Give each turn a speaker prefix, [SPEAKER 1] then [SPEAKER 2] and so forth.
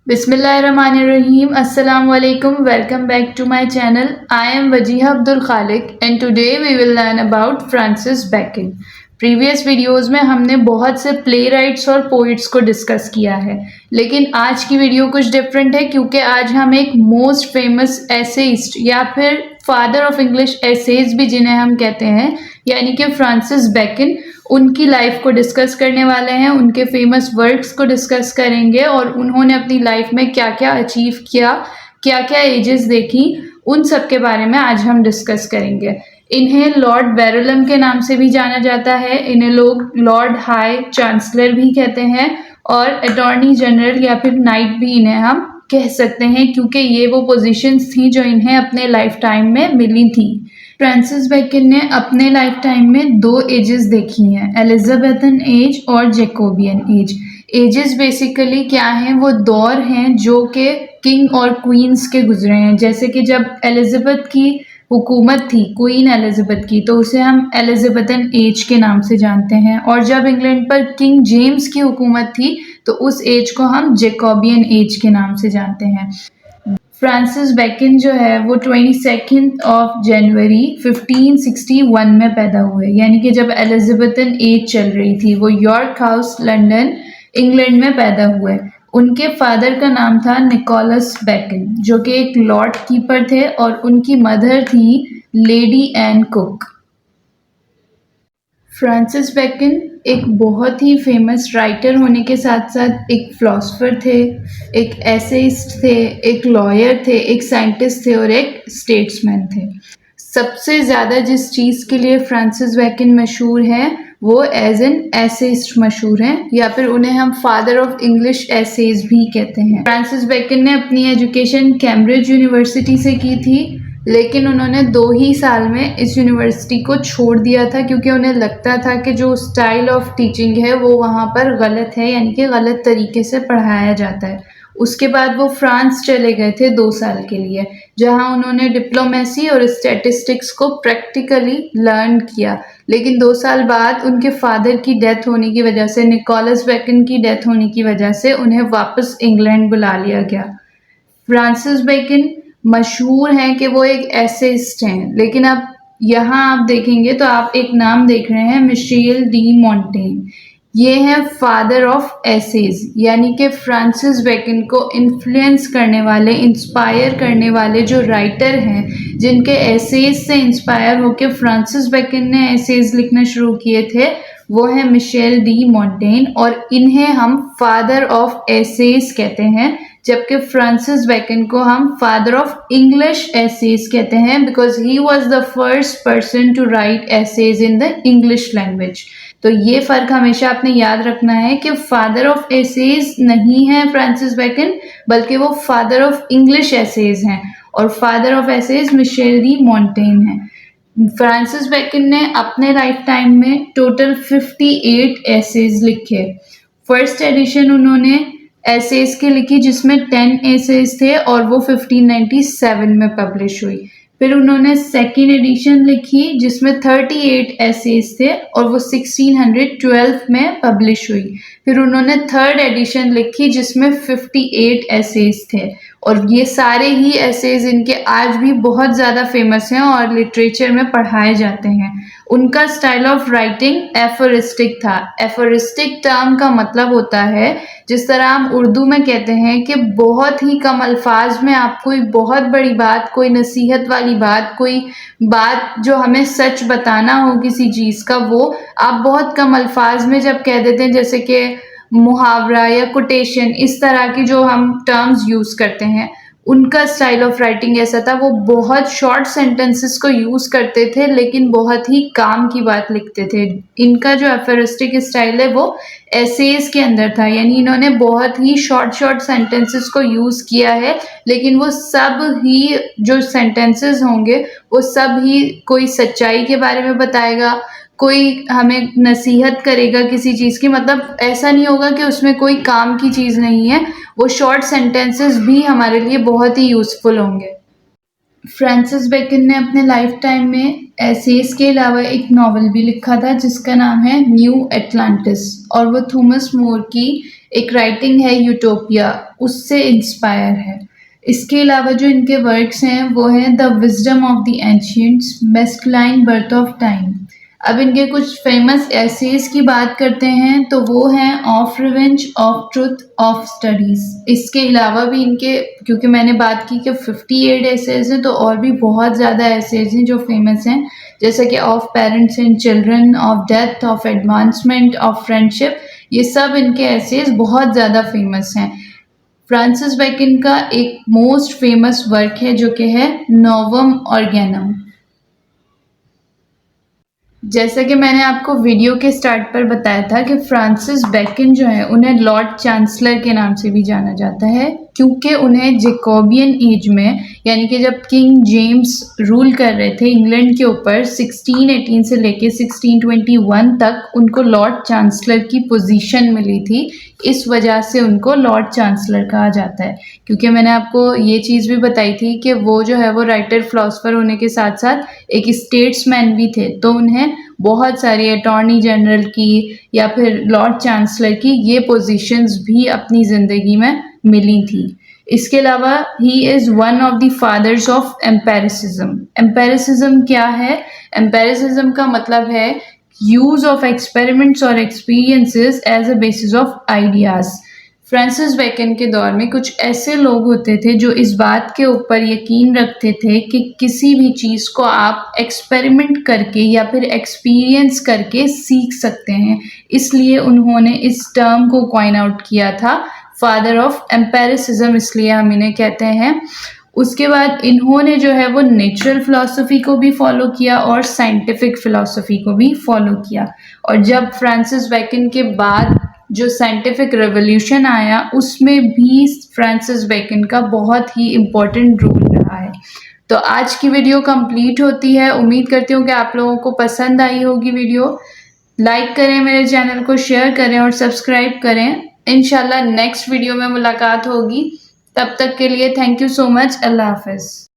[SPEAKER 1] Bismillahirrahmanirrahim. Assalamu alaikum. Welcome back to my channel. I am Wajiha Abdul Khalik and today we will learn about Francis Bacon. Previous videos में हमने बहुत से play rights और poets को discuss किया है, लेकिन आज की वीडियो कुछ डिफरेंट है क्योंकि आज हम एक मोस्ट फेमस एसेइस्ट या फिर फादर ऑफ इंग्लिश एसेज भी जिन्हें हम कहते हैं, यानी कि फ्रांसिस बेकन, उनकी लाइफ को डिस्कस करने वाले हैं, उनके फेमस वर्क्स को डिस्कस करेंगे और उन्होंने अपनी लाइफ में क्या क्या अचीव किया, क्या क्या एजेस देखी, उन सब के बारे में आज हम डिस्कस करेंगे। इन्हें लॉर्ड वेरुलम के नाम से भी जाना जाता है, इन्हें लोग लॉर्ड हाई चांसलर भी कहते हैं और अटॉर्नी जनरल या फिर नाइट भी इन्हें हम कह सकते हैं क्योंकि ये वो पोजीशंस थी जो इन्हें अपने लाइफ टाइम में मिली थी। फ्रांसिस बेकन ने अपने लाइफ टाइम में दो एजेस देखी हैं, एलिजाबेथन एज और जैकोबियन एज। एजेस बेसिकली क्या हैं? वो दौर हैं जो कि किंग और क्वींस के गुजरे हैं। जैसे कि जब एलिजाबेथ की हुकूमत थी, क्वीन एलिजाबेथ की, तो उसे हम एलिजाबेथन एज के नाम से जानते हैं, और जब इंग्लैंड पर किंग जेम्स की हुकूमत थी तो उस एज को हम जैकोबियन एज के नाम से जानते हैं। फ्रांसिस बेकन जो है वो 22 जनवरी 1561 में पैदा हुए, यानी कि जब एलिजाबेथन एज चल रही थी। वो यॉर्क हाउस, लंदन, इंग्लैंड में पैदा हुए। उनके फादर का नाम था निकोलस बेकन, जो कि एक लॉर्ड कीपर थे, और उनकी मदर थी Lady Anne Cooke. Francis Bacon एक बहुत ही फेमस राइटर होने के साथ साथ एक फिलोसोफर थे, एक एसेइस्ट थे, एक लॉयर थे, एक साइंटिस्ट थे और एक स्टेट्समैन थे। सबसे ज़्यादा जिस चीज़ के लिए फ्रांसिस बेकन मशहूर हैं वो एज एन एसेइस्ट मशहूर हैं, या फिर उन्हें हम फादर ऑफ इंग्लिश एसेज भी कहते हैं। फ्रांसिस बेकन ने अपनी एजुकेशन कैम्ब्रिज यूनिवर्सिटी से की थी, लेकिन उन्होंने 2 ही साल में इस यूनिवर्सिटी को छोड़ दिया था क्योंकि उन्हें लगता था कि जो स्टाइल ऑफ टीचिंग है वो वहाँ पर गलत है, यानी कि गलत तरीके से पढ़ाया जाता है। उसके बाद वो फ्रांस चले गए थे 2 साल के लिए, जहाँ उन्होंने डिप्लोमेसी और स्टैटिस्टिक्स को प्रैक्टिकली लर्न किया। लेकिन 2 साल बाद उनके फादर की डेथ होने की वजह से, निकोलस बेकन की डेथ होने की वजह से, उन्हें वापस इंग्लैंड बुला लिया गया। फ्रांसिस बेकन मशहूर हैं कि वो एक एसेइस्ट हैं, लेकिन अब यहाँ आप देखेंगे तो आप एक नाम देख रहे हैं, मिशेल डी मोंटेन। ये हैं फादर ऑफ एसेज, यानी कि फ्रांसिस बेकन को इन्फ्लुएंस करने वाले, इंस्पायर करने वाले जो राइटर हैं, जिनके एसेज से इंस्पायर होकर फ्रांसिस बेकन ने एसेज लिखना शुरू किए थे, वो है मिशेल डी मोंटेन, और इन्हें हम फादर ऑफ एसेज कहते हैं, जबकि फ्रांसिस बेकन को हम फादर ऑफ इंग्लिश एसेज कहते हैं, because he was the first person to write essays in the English language. तो ये फ़र्क हमेशा आपने याद रखना है कि फादर ऑफ एसेज नहीं है फ्रांसिस बेकन, बल्कि वो फादर ऑफ इंग्लिश एसेज हैं, और father of essays Michel de Montaigne हैं। फ्रांसिस बेकन ने अपने लाइफ टाइम में टोटल 58 एसेज लिखे। फर्स्ट एडिशन उन्होंने एसेज की लिखी जिसमें 10 एसेज थे और वो 1597 में पब्लिश हुई। फिर उन्होंने सेकेंड एडिशन लिखी जिसमें 38 एसेज थे और वो 1612 में पब्लिश हुई। फिर उन्होंने थर्ड एडिशन लिखी जिसमें 58 एसेज थे, और ये सारे ही एसेज इनके आज भी बहुत ज़्यादा फेमस हैं और लिटरेचर में पढ़ाए जाते हैं। उनका स्टाइल ऑफ राइटिंग एफोरिस्टिक था। एफोरिस्टिक टर्म का मतलब होता है, जिस तरह हम उर्दू में कहते हैं कि बहुत ही कम अल्फाज में आप कोई बहुत बड़ी बात, कोई नसीहत वाली बात, कोई बात जो हमें सच बताना हो किसी चीज़ का, वो आप बहुत कम अल्फाज में जब कह देते हैं, जैसे कि मुहावरा या कोटेशन, इस तरह की जो हम टर्म्स यूज़ करते हैं, उनका स्टाइल ऑफ राइटिंग ऐसा था। वो बहुत शॉर्ट सेंटेंसेस को यूज़ करते थे लेकिन बहुत ही काम की बात लिखते थे। इनका जो एफोरिस्टिक स्टाइल है वो एसेज के अंदर था, यानी इन्होंने बहुत ही शॉर्ट सेंटेंसेस को यूज़ किया है, लेकिन वो सब ही जो सेंटेंसेस होंगे वो सब ही कोई सच्चाई के बारे में बताएगा, कोई हमें नसीहत करेगा किसी चीज़ की। मतलब ऐसा नहीं होगा कि उसमें कोई काम की चीज़ नहीं है, वो शॉर्ट सेंटेंसेस भी हमारे लिए बहुत ही यूज़फुल होंगे। फ्रांसिस बेकन ने अपने लाइफ टाइम में एसेज के अलावा एक नॉवल भी लिखा था जिसका नाम है न्यू एटलांटिस, और वो थॉमस मोर की एक राइटिंग है यूटोपिया। उससे इंस्पायर है। इसके अलावा जो इनके वर्क्स हैं वो हैं the wisdom of the ancients, masculine birth of time. अब इनके कुछ फेमस एसेज की बात करते हैं तो वो हैं of revenge, of truth, of studies. इसके अलावा भी इनके, क्योंकि मैंने बात की कि 58 एसेज हैं, तो और भी बहुत ज़्यादा एसेज हैं जो फेमस हैं, जैसे कि of parents and children, of death, of advancement, of friendship. ये सब इनके एसेज बहुत ज़्यादा फेमस हैं। फ्रांसिस बेकन का एक मोस्ट फेमस वर्क है जो कि है नोवम ऑर्गेनम। जैसा कि मैंने आपको वीडियो के स्टार्ट पर बताया था कि फ्रांसिस बेकन जो है उन्हें लॉर्ड चांसलर के नाम से भी जाना जाता है, क्योंकि उन्हें जेकोबियन एज में, यानी कि जब किंग जेम्स रूल कर रहे थे इंग्लैंड के ऊपर 1618 से लेके 1621 तक, उनको लॉर्ड चांसलर की पोजीशन मिली थी। इस वजह से उनको लॉर्ड चांसलर कहा जाता है। क्योंकि मैंने आपको ये चीज़ भी बताई थी कि वो जो है वो राइटर फिलोसफर होने के साथ साथ एक स्टेट्समैन भी थे, तो उन्हें बहुत सारी अटॉर्नी जनरल की या फिर लॉर्ड चांसलर की ये पोजीशंस भी अपनी ज़िंदगी में मिली थी। इसके अलावा he is one of the fathers of empiricism. Empiricism क्या है? एम्पेरिसिज्म का मतलब है यूज ऑफ एक्सपेरिमेंट्स और experiences as a basis of ideas. Francis Bacon के दौर में कुछ ऐसे लोग होते थे जो इस बात के ऊपर यकीन रखते थे कि किसी भी चीज़ को आप एक्सपेरिमेंट करके या फिर एक्सपीरियंस करके सीख सकते हैं। इसलिए उन्होंने इस टर्म को कॉइन आउट किया था, फादर ऑफ एम्पेरिसिज्म, इसलिए हम इन्हें कहते हैं। उसके बाद इन्होंने जो है वो नेचुरल फिलॉसफी को भी फॉलो किया और साइंटिफिक फिलॉसफी को भी फॉलो किया। और जब फ्रांसिस बेकन के बाद जो साइंटिफिक रेवोल्यूशन आया उसमें भी फ्रांसिस बेकन का बहुत ही इम्पोर्टेंट रोल रहा है। तो आज की वीडियो कंप्लीट होती है। उम्मीद करती हूँ कि आप लोगों को पसंद आई होगी वीडियो। लाइक करें मेरे चैनल को, शेयर करें और सब्सक्राइब करें। इंशाल्लाह नेक्स्ट वीडियो में मुलाकात होगी। तब तक के लिए थैंक यू सो मच। अल्लाह हाफिज़।